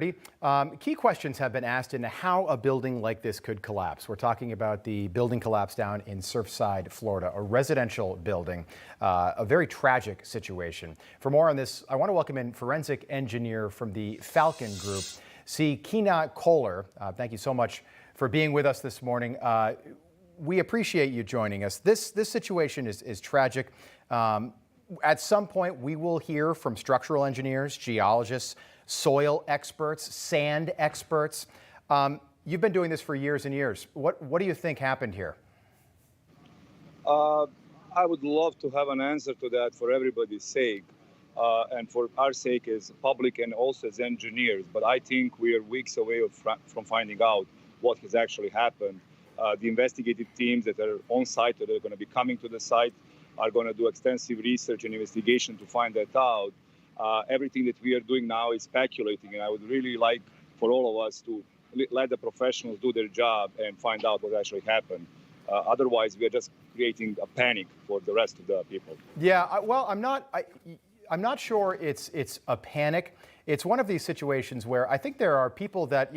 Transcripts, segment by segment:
Key questions have been asked into how a building like this could collapse. We're talking about the building collapse down in Surfside, Florida, a residential building, a very tragic situation. For more on this, I want to welcome in forensic engineer from the Falcon group, Kolar. Thank you so much for being with us this morning. We appreciate you joining us. This situation is tragic. At some point, we will hear from structural engineers, geologists, soil experts, sand experts. You've been doing this for years and years. What do you think happened here? I would love to have an answer to that for everybody's sake, and for our sake as public and also as engineers. But I think we are weeks away from finding out what has actually happened. The investigative teams that are on site, that are going to be coming to the site, are going to do extensive research and investigation to find that out. Everything that we are doing now is speculating, and I would really like for all of us to let the professionals do their job and find out what actually happened. Otherwise, we are just creating a panic for the rest of the people. Yeah, well, I'm not sure it's a panic. It's one of these situations where I think there are people that,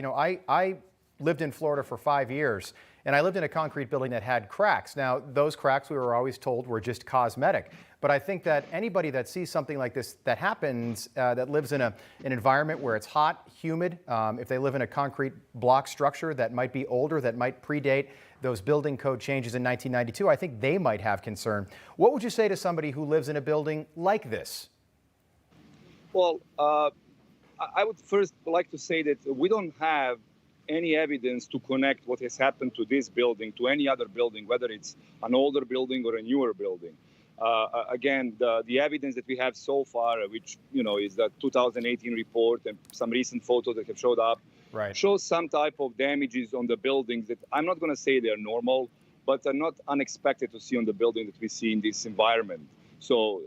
I lived in Florida for 5 years, and I lived in a concrete building that had cracks. Now, those cracks, we were always told, were just cosmetic. But I think that anybody that sees something like this that happens, that lives in an environment where it's hot, humid, if they live in a concrete block structure that might be older, that might predate those building code changes in 1992, I think they might have concern. What would you say to somebody who lives in a building like this? Well, I would first like to say that we don't have any evidence to connect what has happened to this building to any other building, whether it's an older building or a newer building. Again, the evidence that we have so far, which is the 2018 report and some recent photos that have showed up, right, shows some type of damages on the buildings that I'm not going to say they're normal, but are not unexpected to see on the building that we see in this environment. So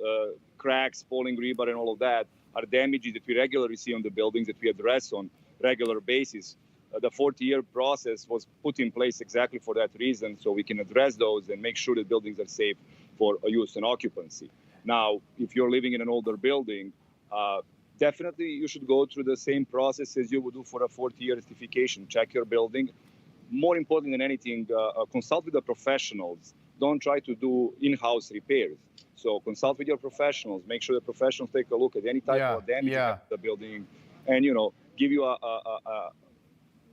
cracks, falling rebar, and all of that are damages that we regularly see on the buildings that we address on regular basis. The 40-year process was put in place exactly for that reason, so we can address those and make sure that buildings are safe for use and occupancy. Now, if you're living in an older building, definitely you should go through the same process as you would do for a 40-year certification. Check your building. More important than anything, consult with the professionals. Don't try to do in-house repairs. So consult with your professionals. Make sure the professionals take a look at any type of damage to the building, and give you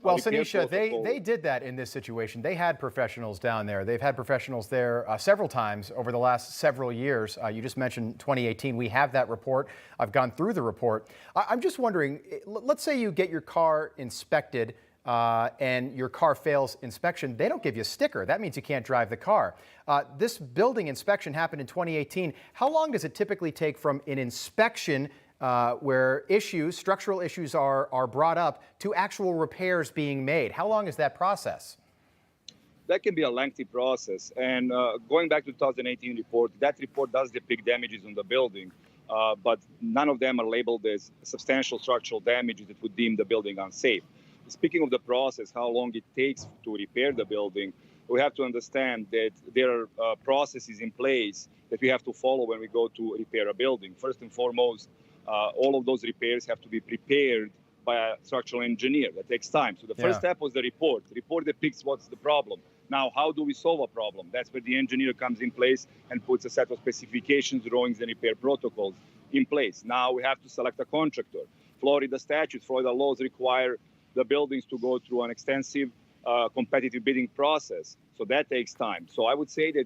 Well, Sinisa, they did that in this situation. They had professionals down there. They've had professionals there several times over the last several years. You just mentioned 2018. We have that report. I've gone through the report. I'm just wondering, let's say you get your car inspected and your car fails inspection. They don't give you a sticker. That means you can't drive the car. This building inspection happened in 2018. How long does it typically take from an inspection where structural issues are brought up to actual repairs being made? How long is that process? That can be a lengthy process. And going back to the 2018 report, that report does depict damages on the building, but none of them are labeled as substantial structural damages that would deem the building unsafe. Speaking of the process, how long it takes to repair the building, we have to understand that there are processes in place that we have to follow when we go to repair a building. First and foremost, all of those repairs have to be prepared by a structural engineer. That takes time. So the first step was the report. The report depicts what's the problem. Now, how do we solve a problem? That's where the engineer comes in place and puts a set of specifications, drawings, and repair protocols in place. Now we have to select a contractor. Florida statutes, Florida laws require the buildings to go through an extensive competitive bidding process. So that takes time. So I would say that,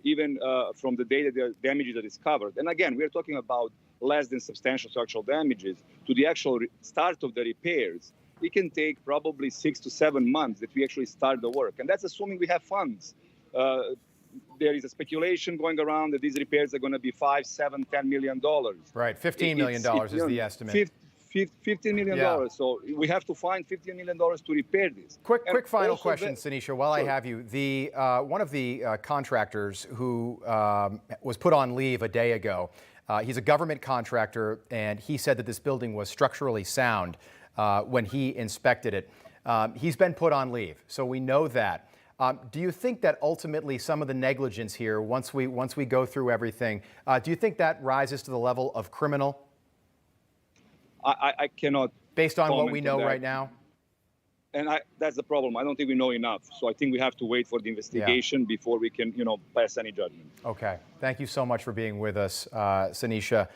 even from the day that the damages are discovered, and again, we're talking about less than substantial structural damages, to the actual start of the repairs, it can take probably 6 to 7 months that we actually start the work. And that's assuming we have funds. There is a speculation going around that these repairs are going to be $5, $7, $10 million. Right, $15 million is the estimate. $15 million. So we have to find $15 million to repair this. Quick final question, Sinisa, while I have you. One of the contractors who was put on leave a day ago, he's a government contractor, and he said that this building was structurally sound when he inspected it. He's been put on leave, so we know that. Do you think that ultimately some of the negligence here, once we go through everything, do you think that rises to the level of criminal? I cannot Based on what comment we on know that. right now? And that's the problem. I don't think we know enough. So I think we have to wait for the investigation before we can, pass any judgment. Okay. Thank you so much for being with us, Sinisa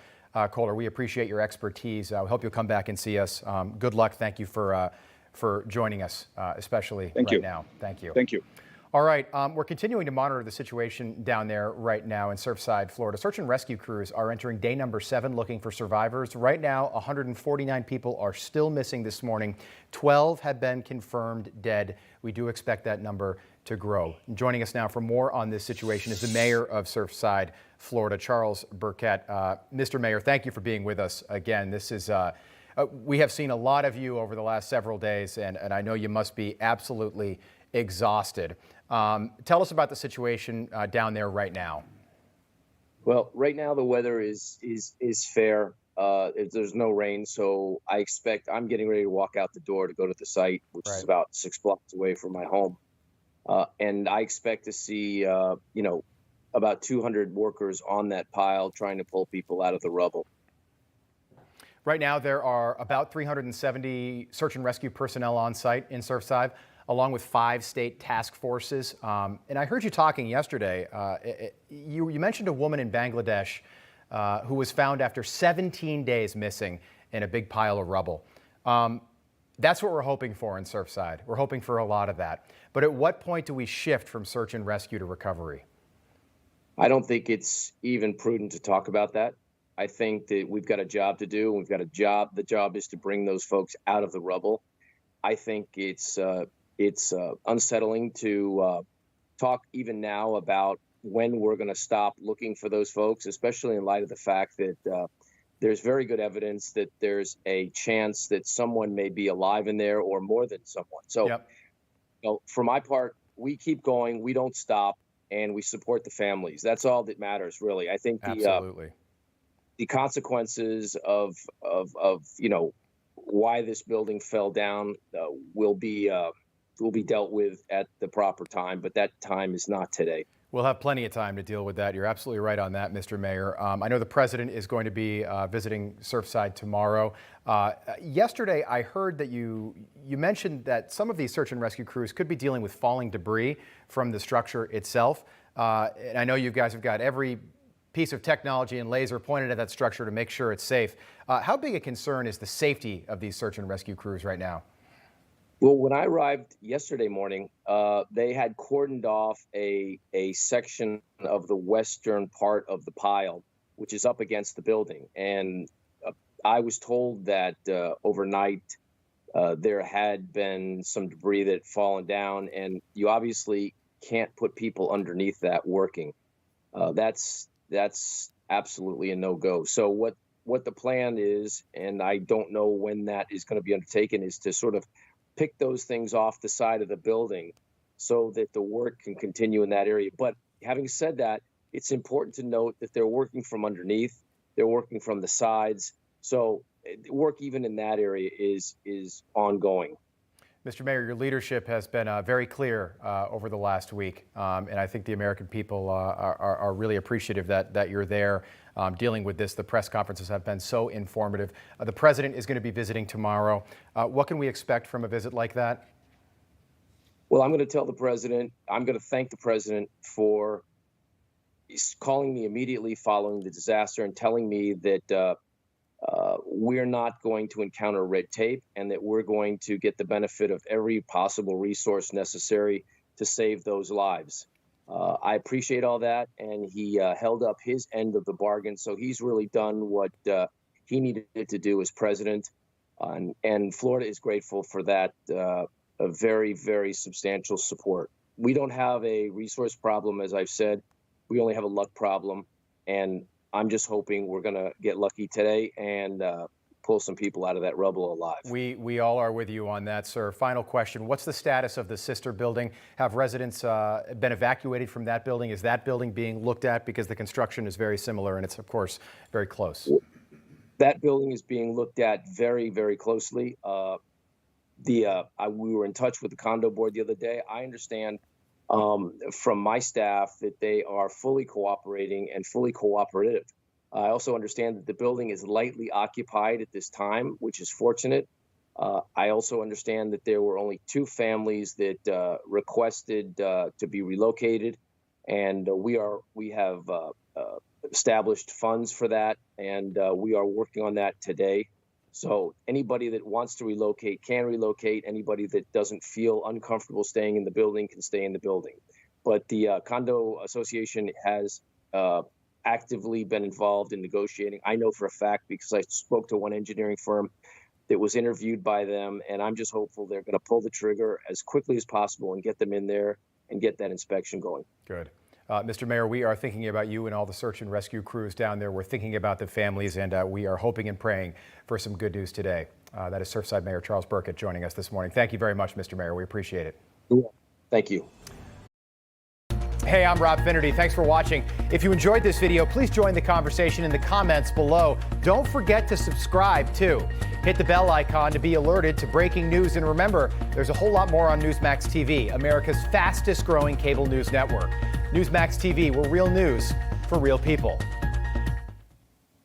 Kolar. We appreciate your expertise. I hope you'll come back and see us. Good luck. Thank you for joining us, especially now. Thank you. Thank you. All right, we're continuing to monitor the situation down there right now in Surfside, Florida. Search and rescue crews are entering day number 7 looking for survivors. Right now, 149 people are still missing this morning. 12 have been confirmed dead. We do expect that number to grow. Joining us now for more on this situation is the mayor of Surfside, Florida, Charles Burkett. Mr. Mayor, thank you for being with us again. This is we have seen a lot of you over the last several days, and I know you must be absolutely exhausted. Tell us about the situation down there right now. Well, right now the weather is fair. There's no rain, so I'm getting ready to walk out the door to go to the site, which is about 6 blocks away from my home. And I expect to see, about 200 workers on that pile trying to pull people out of the rubble. Right now, there are about 370 search and rescue personnel on site in Surfside, along with 5 state task forces. And I heard you talking yesterday. You mentioned a woman in Bangladesh who was found after 17 days missing in a big pile of rubble. That's what we're hoping for in Surfside. We're hoping for a lot of that. But at what point do we shift from search and rescue to recovery? I don't think it's even prudent to talk about that. I think that we've got a job to do. We've got a job. The job is to bring those folks out of the rubble. I think it's unsettling to talk even now about when we're going to stop looking for those folks, especially in light of the fact that there's very good evidence that there's a chance that someone may be alive in there or more than someone. So, for my part, we keep going, we don't stop, and we support the families. That's all that matters, really. I think the consequences of why this building fell down will be dealt with at the proper time, but that time is not today. We'll have plenty of time to deal with that. You're absolutely right on that, Mr. Mayor. I know the president is going to be visiting Surfside tomorrow. Yesterday, I heard that you mentioned that some of these search and rescue crews could be dealing with falling debris from the structure itself. And I know you guys have got every piece of technology and laser pointed at that structure to make sure it's safe. How big a concern is the safety of these search and rescue crews right now? Well, when I arrived yesterday morning, they had cordoned off a section of the western part of the pile, which is up against the building. And I was told that overnight there had been some debris that had fallen down, and you obviously can't put people underneath that working. That's absolutely a no-go. So what the plan is, and I don't know when that is going to be undertaken, is to sort of pick those things off the side of the building so that the work can continue in that area. But having said that, it's important to note that they're working from underneath, they're working from the sides. So work even in that area is ongoing. Mr. Mayor, your leadership has been very clear over the last week, and I think the American people are really appreciative that you're there dealing with this. The press conferences have been so informative. The president is going to be visiting tomorrow. What can we expect from a visit like that? Well, I'm going to tell the president, I'm going to thank the president for calling me immediately following the disaster and telling me that we're not going to encounter red tape and that we're going to get the benefit of every possible resource necessary to save those lives. I appreciate all that, and he held up his end of the bargain. So he's really done what he needed to do as president, and Florida is grateful for that a very, very substantial support. We don't have a resource problem, as I've said. We only have a luck problem, and I'm just hoping we're going to get lucky today and pull some people out of that rubble alive. We all are with you on that, sir. Final question. What's the status of the sister building? Have residents been evacuated from that building? Is that building being looked at? Because the construction is very similar and it's, of course, very close. That building is being looked at very, very closely. We were in touch with the condo board the other day. I understand from my staff that they are fully cooperating and fully cooperative. I also understand that the building is lightly occupied at this time, which is fortunate. I also understand that there were only 2 families that requested to be relocated, and we have established funds for that, and we are working on that today. So anybody that wants to relocate can relocate. Anybody that doesn't feel uncomfortable staying in the building can stay in the building. But the condo association has actively been involved in negotiating. I know for a fact because I spoke to one engineering firm that was interviewed by them, and I'm just hopeful they're going to pull the trigger as quickly as possible and get them in there and get that inspection going. Good. Mr. Mayor, we are thinking about you and all the search and rescue crews down there. We're thinking about the families, and we are hoping and praying for some good news today. That is Surfside Mayor Charles Burkett joining us this morning. Thank you very much, Mr. Mayor. We appreciate it. Thank you. Hey, I'm Rob Finnerty. Thanks for watching. If you enjoyed this video, please join the conversation in the comments below. Don't forget to subscribe, too. Hit the bell icon to be alerted to breaking news. And remember, there's a whole lot more on Newsmax TV, America's fastest growing cable news network. Newsmax TV, we're real news for real people.